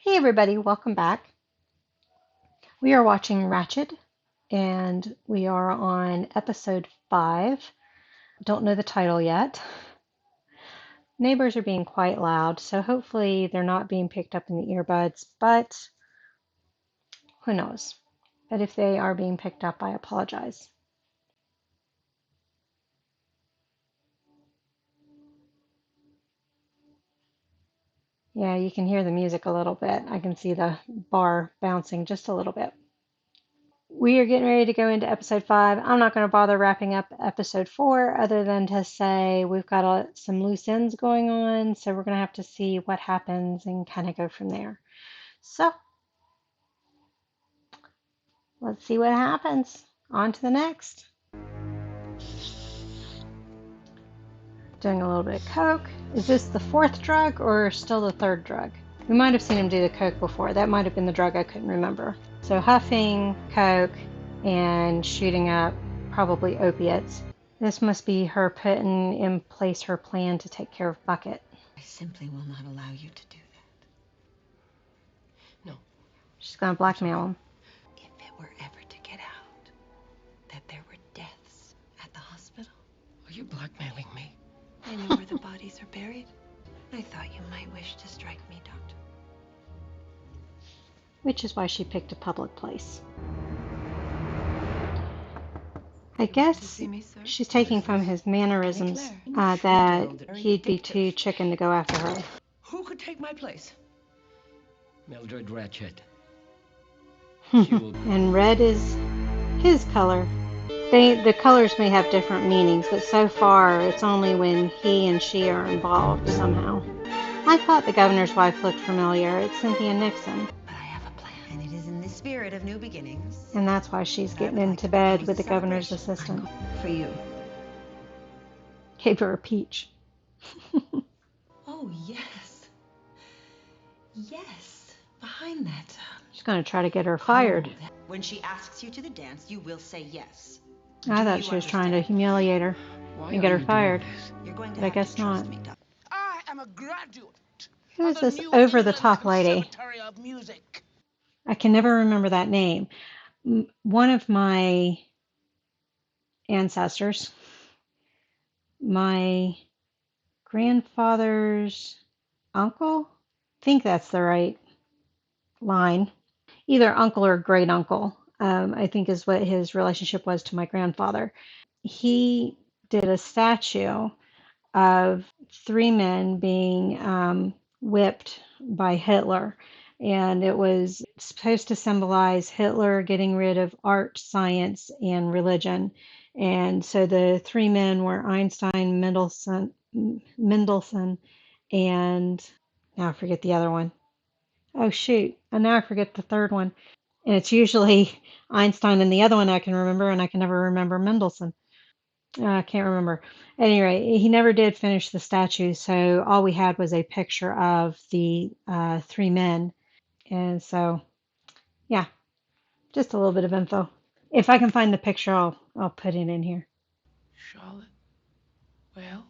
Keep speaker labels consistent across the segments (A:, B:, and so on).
A: Hey everybody, welcome back. We are watching Ratched and we are on episode 5. Don't know the title yet. Neighbors are being quite loud, so hopefully they're not being picked up in the earbuds, but who knows. But if they are being picked up, I apologize. Yeah, you can hear the music a little bit. I can see the bar bouncing just a little bit. We are getting ready to go into episode 5. I'm not going to bother wrapping up episode 4 other than to say we've got some loose ends going on, so we're going to have to see what happens and kind of go from there. So let's see what happens. On to the next. Doing a little bit of coke. Is this the 4th drug or still the 3rd drug? We might have seen him do the coke before. That might have been the drug I couldn't remember. So huffing, coke, and shooting up probably opiates. This must be her putting in place her plan to take care of Bucket.
B: I simply will not allow you to do that. No.
A: She's going to blackmail him.
B: If it were ever to get out that there were deaths at the hospital.
C: Are you blackmailing me?
B: I know where the bodies are buried. I thought you might wish to strike me, Doctor.
A: Which is why she picked a public place. I guess she's taking from his mannerisms that he'd be too chicken to go after her.
C: Who could take my place? Mildred Ratched.
A: And red is his color. The colors may have different meanings, but so far it's only when he and she are involved somehow. I thought the governor's wife looked familiar. It's Cynthia Nixon.
B: But I have a plan, and it is in the spirit of new beginnings.
A: And that's why she's getting into bed with the governor's assistant.
B: For you.
A: Gave her a peach.
B: Oh, yes. Yes. Behind that.
A: She's going to try to get her fired.
B: When she asks you to the dance, you will say yes.
A: I thought she was trying to humiliate her and get her fired. But I guess not.
C: I am a graduate.
A: Who is this over-the-top lady? I can never remember that name. One of my ancestors, my grandfather's uncle, I think that's the right line. Either uncle or great uncle, I think is what his relationship was to my grandfather. He did a statue of 3 men being whipped by Hitler. And it was supposed to symbolize Hitler getting rid of art, science, and religion. And so the 3 men were Einstein, Mendelssohn, and now I forget the other one. Oh, shoot. And now I forget the 3rd one. And it's usually Einstein and the other one I can remember, and I can never remember Mendelssohn. I can't remember. At any rate, he never did finish the statue, so all we had was a picture of the 3 men. And so, yeah, just a little bit of info. If I can find the picture, I'll put it in here.
C: Charlotte, well?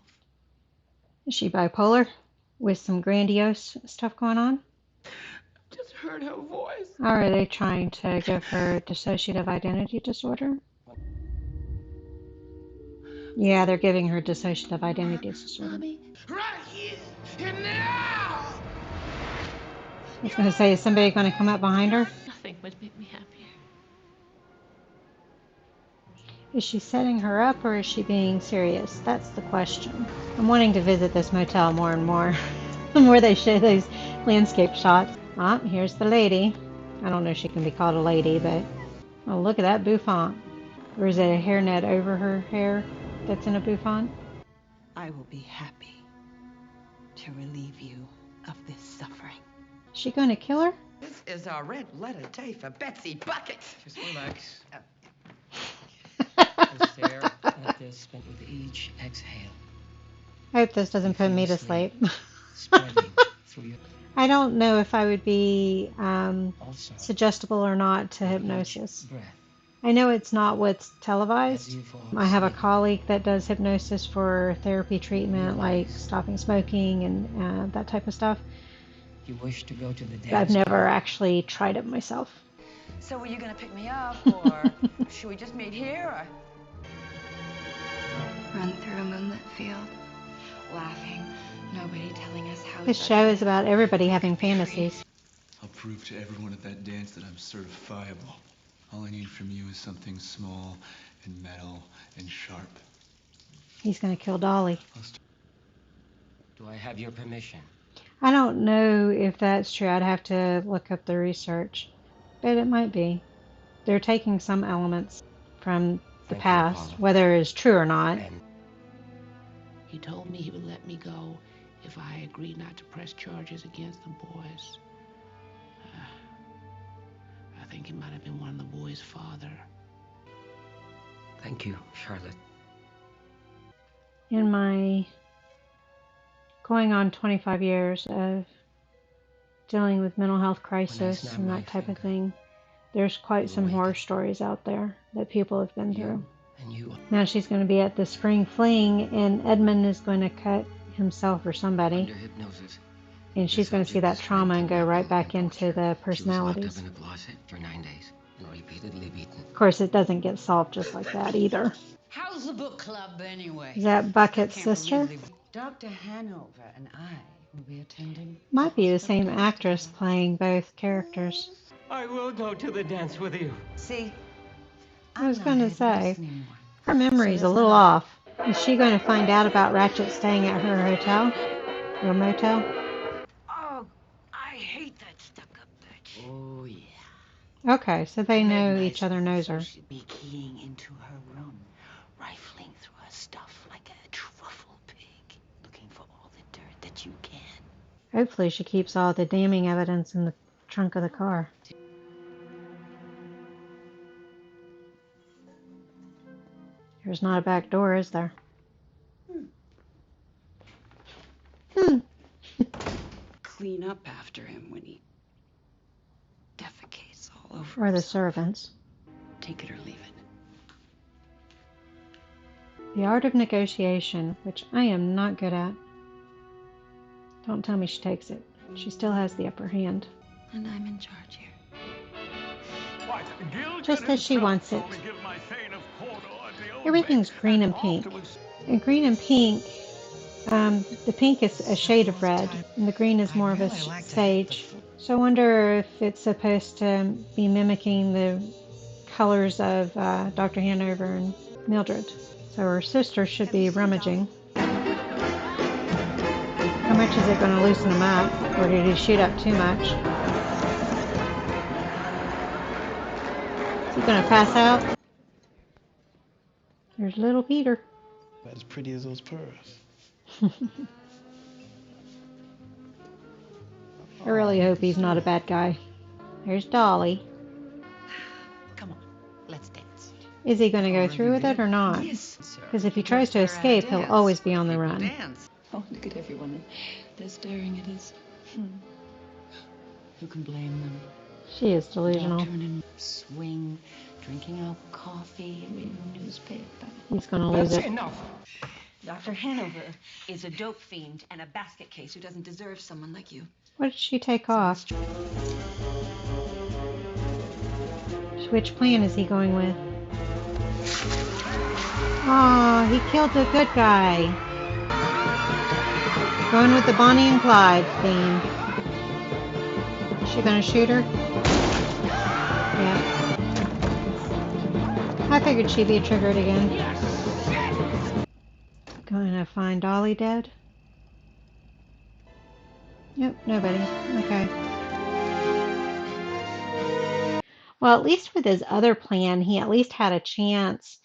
A: Is she bipolar with some grandiose stuff going on?
C: Just heard her voice.
A: Or are they trying to give her dissociative identity disorder? Yeah, they're giving her dissociative identity disorder.
C: Mommy, right here now!
A: I was going to say, is somebody going to come up behind her?
C: Nothing would make me happier.
A: Is she setting her up or is she being serious? That's the question. I'm wanting to visit this motel more and more. The more they show those landscape shots. Ah, here's the lady. I don't know if she can be called a lady, but oh, look at that bouffant. Or is it a hairnet over her hair that's in a bouffant?
B: I will be happy to relieve you of this suffering.
A: Is she going to kill her?
D: This is a red letter day for Betsy Bucket.
C: Just relax. Stare at this, spent with each exhale.
A: I hope this doesn't put me to sleep.
C: Spreading through your...
A: I don't know if I would be
C: Also,
A: suggestible or not to hypnosis.
C: breath.
A: I know it's not what's televised.
C: As you fall
A: I have a
C: asleep.
A: colleague that does hypnosis for therapy treatment, like stopping smoking and that type of stuff.
C: You wish to go to the dance?
A: I've never actually tried it myself.
D: So are you gonna pick me up, or should we just meet here, or?
B: Run through a moonlit field, laughing, nobody telling us how
A: This
B: it's
A: show
B: ugly.
A: is about everybody having fantasies.
E: I'll prove to everyone at that dance that I'm certifiable. All I need from you is something small and metal and sharp.
A: He's going to kill Dolly.
C: Do I have your permission?
A: I don't know if that's true. I'd have to look up the research, but it might be. They're taking some elements from the
C: Thank you,
A: past,
C: Apollo.
A: whether it's true or not.
C: And
F: He told me he would let me go if I agreed not to press charges against the boys. I think he might have been one of the boys' father.
C: thank you, Charlotte.
A: In my going on 25 years of dealing with mental health crisis
C: snap
A: and
C: my
A: that type of
C: finger,
A: thing, there's quite
C: you
A: some
C: will
A: horror
C: wake up.
A: stories out there that people have been through.
C: You and you.
A: Now she's going to be at the spring fling, and Edmund is going to cut himself or somebody,
C: Under hypnosis.
A: and she's going to see that trauma and go right back into the
C: She was locked
A: personalities.
C: up in a closet for 9 days and repeatedly beaten.
A: Of course, it doesn't get solved just like that either.
G: How's the book club anyway?
A: Is that Bucket's sister?
D: Dr. Hanover and I will be attending.
A: Might be the same actress playing both characters.
C: I will go to the dance with you.
D: See,
A: I was going to say,
D: anymore.
A: her memory's a little off. Is she going to find out about Ratched staying at her hotel? Or motel?
D: Oh, I hate that stuck-up bitch.
C: Oh, yeah.
A: Okay, so they know each other knows her.
F: She'd be keying into her room, rifling through her stuff like a truffle pig, looking for all the dirt that you can.
A: Hopefully she keeps all the damning evidence in the trunk of the car. There's not a back door, is there?
F: Clean up after him when he defecates all over
A: Or the
F: himself.
A: servants.
F: Take it or leave it.
A: The art of negotiation, which I am not good at. Don't tell me she takes it. She still has the upper hand.
B: And I'm in charge here.
A: Just as she wants it. Everything's green and pink. And green and pink, the pink is a shade of red, and the green is more of a sage. So I wonder if it's supposed to be mimicking the colors of Dr. Hanover and Mildred. So her sister should be rummaging. How much is it going to loosen him up? Or did he shoot up too much? Is he going to pass out? There's little Peter.
H: About as pretty as those pearls.
A: I really hope he's not a bad guy. There's Dolly.
D: Come on, let's dance.
A: Is he going to go through with it or not?
D: Yes, sir.
A: Because if he tries to escape, he'll always be on the run.
D: Dance.
F: Oh, look at everyone. They're staring at us. Who can blame them?
A: She is delusional.
F: Turning, swing, drinking out coffee, reading the newspaper.
A: He's going to lose
C: That's
A: it.
C: enough.
B: Dr. Hanover is a dope fiend and a basket case who doesn't deserve someone like you.
A: What did she take off? Which plan is he going with? Aw, he killed the good guy. Going with the Bonnie and Clyde theme. Is she gonna shoot her? Yeah. I figured she'd be triggered again. Going to find Dolly dead? Nope, nobody. Okay. Well, at least with his other plan, he at least had a chance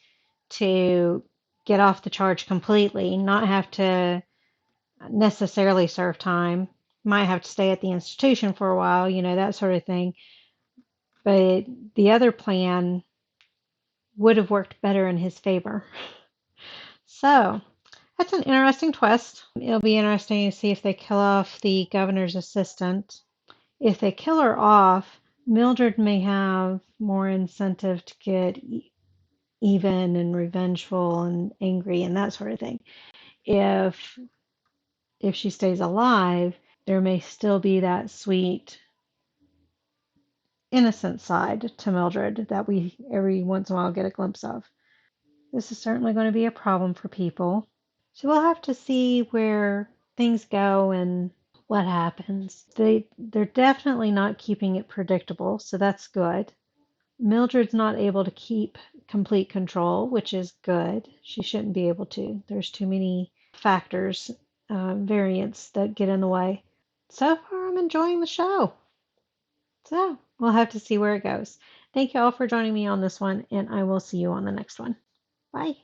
A: to get off the charge completely, not have to necessarily serve time. Might have to stay at the institution for a while, that sort of thing. But the other plan would have worked better in his favor. So, that's an interesting twist. It'll be interesting to see if they kill off the governor's assistant. If they kill her off, Mildred may have more incentive to get even and revengeful and angry and that sort of thing. If she stays alive, there may still be that sweet, innocent side to Mildred that we every once in a while get a glimpse of. This is certainly going to be a problem for people. So we'll have to see where things go and what happens. They're definitely not keeping it predictable, so that's good. Mildred's not able to keep complete control, which is good. She shouldn't be able to. There's too many factors, variants that get in the way. So far, I'm enjoying the show. So we'll have to see where it goes. Thank you all for joining me on this one, and I will see you on the next one. Bye.